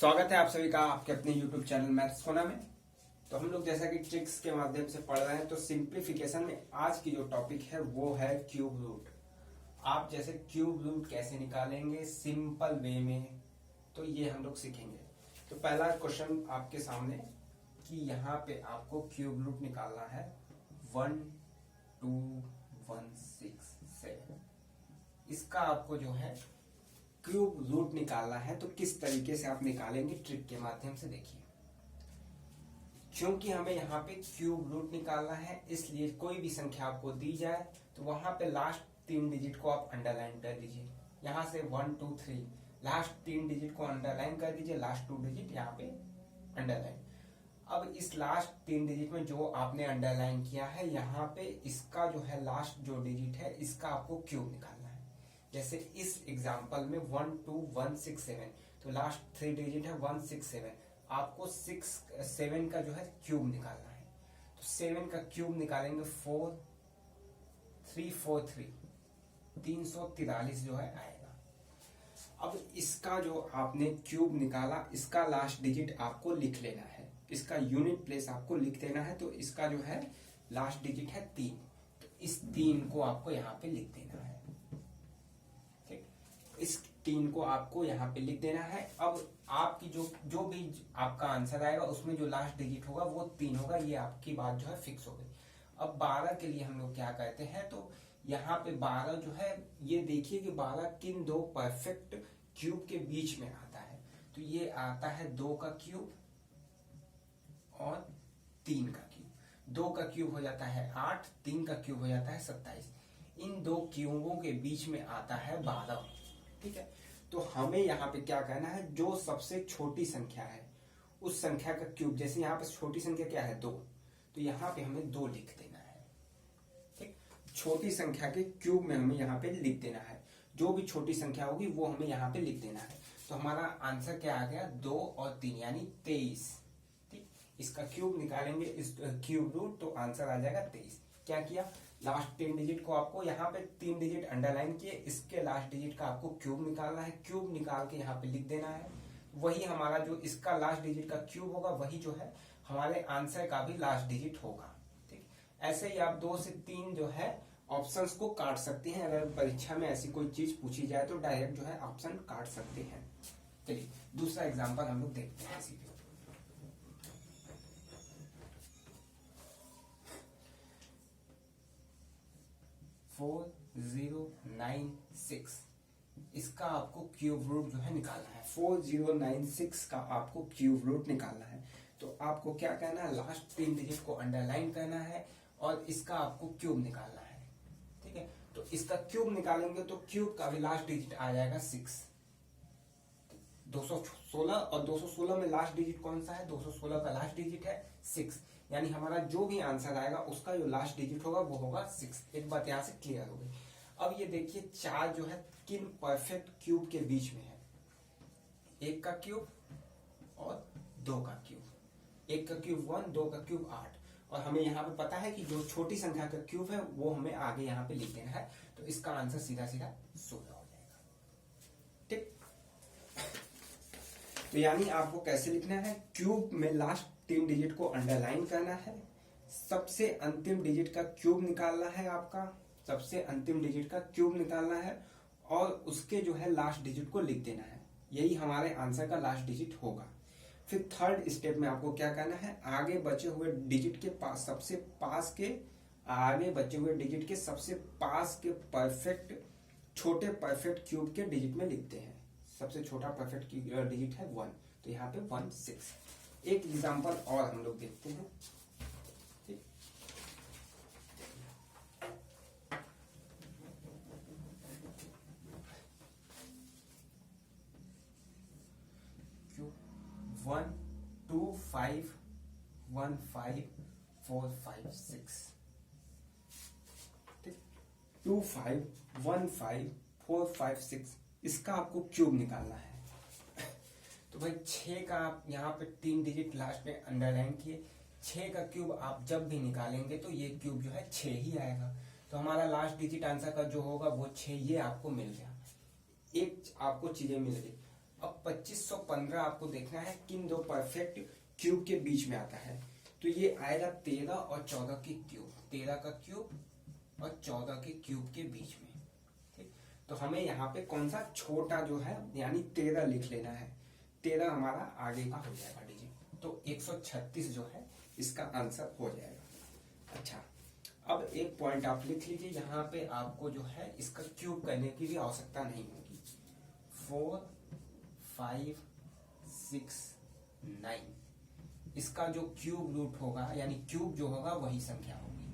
स्वागत है आप सभी का आपके अपने YouTube चैनल मैथ्स कोना में। तो हम लोग जैसा कि ट्रिक्स के माध्यम से पढ़ रहे हैं, तो सिंप्लीफिकेशन में आज की जो टॉपिक है वो है क्यूब रूट। आप जैसे क्यूब रूट कैसे निकालेंगे सिंपल वे में, तो ये हम लोग सीखेंगे। तो पहला क्वेश्चन आपके सामने कि यहाँ पे आपको क्यूब रूट निकालना है 1 2 1 6 7। इसका आपको जो है क्यूब रूट निकालना है। तो किस तरीके से आप निकालेंगे ट्रिक के माध्यम से देखिए। क्योंकि हमें यहाँ पे क्यूब रूट निकालना है, इसलिए कोई भी संख्या आपको दी जाए तो वहां पे लास्ट 3 डिजिट को आप अंडरलाइन कर दीजिए। यहाँ से 1 2 3 लास्ट 3 डिजिट को अंडरलाइन कर दीजिए, लास्ट 2 डिजिट यहाँ पे अंडरलाइन। अब इस लास्ट 3 डिजिट में जो आपने अंडरलाइन किया है, यहाँ पे इसका जो है लास्ट जो डिजिट है इसका आपको क्यूब निकालना है। जैसे इस एग्जांपल में 1 2 1 6 7, तो लास्ट 3 डिजिट है 1 6 7। आपको 6 7 का जो है क्यूब निकालना है। तो 7 का क्यूब निकालेंगे 4 3 4 3 343 जो है आएगा। अब इसका जो आपने क्यूब निकाला, इसका लास्ट डिजिट आपको लिख लेना है, इसका यूनिट प्लेस आपको लिख देना है। तो इसका जो है लास्ट डिजिट है 3, तो इस 3 को आपको यहाँ पे लिख देना है। इस 3 को आपको यहाँ पे लिख देना है। अब आपकी जो भी आपका आंसर आएगा उसमें जो लास्ट डिजिट होगा वो 3 होगा। ये आपकी बात जो है फिक्स हो गई। अब 12 के लिए हम लोग क्या कहते हैं, तो यहाँ पे 12 जो है, ये देखिए कि 12 किन दो परफेक्ट क्यूब के बीच में आता है। तो ये आता है 2 का क्यूब और 3 का क्यूब। 2 का क्यूब हो जाता है 8, 3 का क्यूब हो जाता है 27। इन दो क्यूबों के बीच में आता है 12। ठीक है, तो हमें यहाँ पे क्या कहना है, जो सबसे छोटी संख्या है उस संख्या का क्यूब। जैसे यहाँ पे छोटी संख्या क्या है 2, तो यहाँ पे हमें 2 लिख देना है। ठीक, छोटी संख्या के क्यूब में हमें यहाँ पे लिख देना है। जो भी छोटी संख्या होगी वो हमें यहाँ पे लिख देना है। तो हमारा आंसर क्या आ गया, 2 और 3 यानी 23। ठीक, इसका क्यूब निकालेंगे, इस क्यूब रूट, तो आंसर आ जाएगा 23। क्या किया, लास्ट 3 डिजिट को आपको यहाँ पे 3 डिजिट अंडरलाइन किए, इसके लास्ट डिजिट का आपको क्यूब निकालना है। क्यूब निकाल के यहाँ पे लिख देना है। वही हमारा जो इसका लास्ट डिजिट का क्यूब होगा वही जो है हमारे आंसर का भी लास्ट डिजिट होगा। ठीक, ऐसे ही आप 2 से 3 जो है ऑप्शंस को काट सकते हैं। अगर परीक्षा में ऐसी कोई चीज पूछी जाए तो डायरेक्ट जो है ऑप्शन काट सकते हैं। चलिए दूसरा एग्जाम्पल हम लोग देखते हैं इसी पे। 4096, इसका आपको क्यूब रूट जो है निकालना है। 4096 का आपको क्यूब रूट निकालना है। तो आपको क्या करना है, लास्ट 3 डिजिट को अंडरलाइन करना है और इसका आपको क्यूब निकालना है। ठीक है, तो इसका क्यूब निकालेंगे तो क्यूब का भी लास्ट डिजिट आ जाएगा 6। 216 और 216 में लास्ट डिजिट कौन सा है, 216 का लास्ट डिजिट है 6। यानी हमारा जो भी आंसर आएगा उसका जो लास्ट डिजिट होगा वो होगा 6। एक बात यहां से क्लियर हो गई। अब ये देखिए 4 जो है किन परफेक्ट क्यूब के बीच में है, 1 का क्यूब और 2 का क्यूब। 1 का क्यूब 1, 2 का क्यूब 8। और हमें यहाँ पे पता है कि जो छोटी संख्या का क्यूब है वो हमें आगे यहाँ पे लिख देना है। तो इसका आंसर सीधा सीधा 16 हो जाएगा। ठीक, तो यानी आपको कैसे लिखना है, क्यूब में लास्ट 3 डिजिट को अंडरलाइन करना है, सबसे अंतिम डिजिट का क्यूब निकालना है, आपका सबसे अंतिम डिजिट का क्यूब निकालना है और उसके जो है लास्ट डिजिट को लिख देना है। यही हमारे आंसर का लास्ट डिजिट होगा। फिर थर्ड स्टेप में आपको क्या करना है, आगे बचे हुए डिजिट के पास, सबसे पास के आगे बचे हुए डिजिट के सबसे पास के परफेक्ट छोटे परफेक्ट क्यूब के डिजिट में लिखते हैं। सबसे छोटा परफेक्ट डिजिट है 1, तो यहाँ पे 1 6। एक एग्जांपल और हम लोग देखते हैं। ठीक, 1 2 5 1 5 4 5 6। ठीक, 2 5 1 5 4 5 6, इसका आपको क्यूब निकालना है। तो भाई 6 का आप यहाँ पे 3 डिजिट लास्ट में अंडरलाइन किए। 6 का क्यूब आप जब भी निकालेंगे तो ये क्यूब जो है 6 ही आएगा। तो हमारा लास्ट डिजिट आंसर का जो होगा वो 6, ये आपको मिल गया। एक आपको चीजें मिल गई। अब 2515 आपको देखना है किन दो परफेक्ट क्यूब के बीच में आता है। तो ये आएगा 13 और 14 के क्यूब, 13 का क्यूब और 14 के क्यूब के बीच में। ठीक, तो हमें यहाँ पे कौन सा छोटा जो है यानी 13 लिख लेना है। 13 हमारा आगे का हो जाएगा डिजिट, तो 136 जो है इसका आंसर हो जाएगा। अच्छा, अब एक पॉइंट आप लिख लीजिए, यहाँ पे आपको जो है इसका क्यूब करने की भी आवश्यकता नहीं होगी। 4, 5, 6, 9 इसका जो क्यूब रूट होगा यानी क्यूब जो होगा वही संख्या होगी।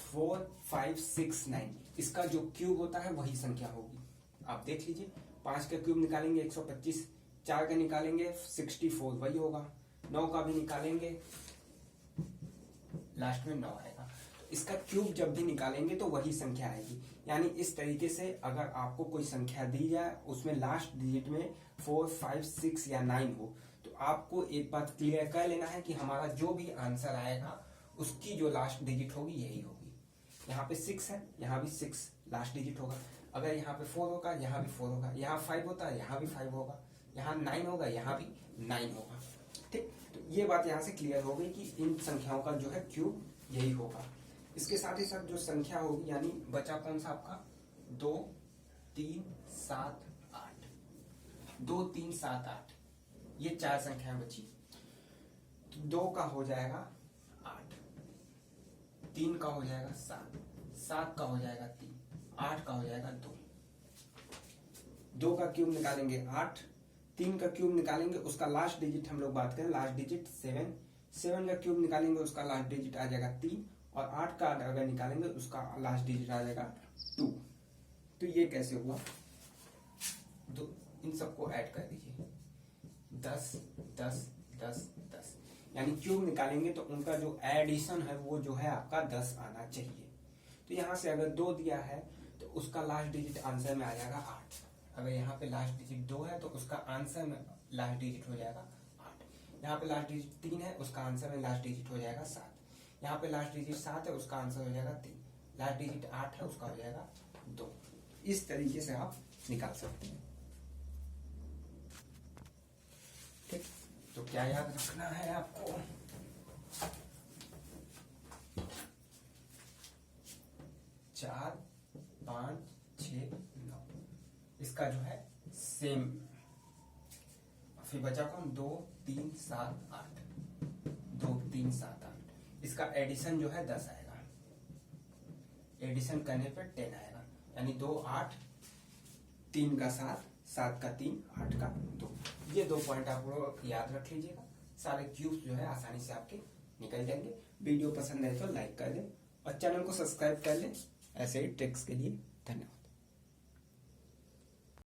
4, 5, 6, 9 इसका जो क्यूब होता है वही संख्या होगी। आप देख लीजिए, 5 का क्यूब निकालेंगे 125, 4 का निकालेंगे 64 वही होगा, 9 का भी निकालेंगे लास्ट में 9 आएगा। तो इसका क्यूब जब भी निकालेंगे तो वही संख्या आएगी। यानी इस तरीके से अगर आपको कोई संख्या दी जाए उसमें लास्ट डिजिट में 4, 5, 6 या 9 हो, तो आपको एक बात क्लियर कर लेना है कि हमारा जो भी आंसर आएगा उसकी जो लास्ट डिजिट होगी यही होगी। यहाँ पे 6 है, यहाँ भी 6 लास्ट डिजिट होगा। अगर यहाँ पे 4 होगा यहाँ भी 4 होगा, यहाँ 5 होता है यहाँ भी 5 होगा, यहाँ 9 होगा यहाँ भी 9 होगा। ठीक, तो ये बात यहाँ से क्लियर हो गई कि इन संख्याओं का जो है क्यूब यही होगा। इसके साथ ही साथ जो संख्या होगी यानी बचा कौन सा आपका 2, 3, 7, 8, 2, 3, 7, 8 ये 4 संख्याएं बची। तो 2 का हो जाएगा 8, 3 का हो जाएगा 7, 7 का हो जाएगा 3, 8 का हो जाएगा 2। 2 का क्यूब निकालेंगे 8, 3 का क्यूब निकालेंगे उसका लास्ट डिजिट हम लोग बात करें लास्ट डिजिट 7, 7 का क्यूब निकालेंगे उसका लास्ट डिजिट आ जाएगा 3 और 8 का अगर निकालेंगे उसका लास्ट डिजिट आ जाएगा 2। तो ये कैसे हुआ, तो इन सबको ऐड कर दीजिए 10, 10, 10, 10 यानी क्यूब निकालेंगे तो उनका जो एडिशन है वो जो है आपका 10 आना चाहिए। तो यहाँ से अगर 2 दिया है तो उसका लास्ट डिजिट आंसर में आ जाएगा 8। अगर यहाँ पे लास्ट डिजिट 2 है तो उसका आंसर में लास्ट डिजिट हो जाएगा 8। यहाँ पे लास्ट डिजिट 3 है उसका आंसर में लास्ट डिजिट हो जाएगा 7। यहाँ पे लास्ट डिजिट 7 है उसका आंसर हो जाएगा 3। लास्ट डिजिट 8 है उसका हो जाएगा 2। इस तरीके से आप निकाल सकते हैं। ठीक, तो क्या याद रखना है आपको, 4, 5, 6, 9 इसका जो है सेम। फिर बचा कौन 2, 3, 7, 8 2, 3, 7, 8 इसका एडिशन जो है 10 आएगा। एडिशन करने पर 10 आएगा यानी 2, 8, 3 का 7, 7 का 3, 8 का 2। ये 2 पॉइंट आप लोग याद रख लीजिएगा। सारे क्यूब्स जो है आसानी से आपके निकल जाएंगे। वीडियो पसंद है तो लाइक कर दें और चैनल को सब्सक्राइब कर लें ऐसे ही ट्रिक्स के लिए। धन्यवाद।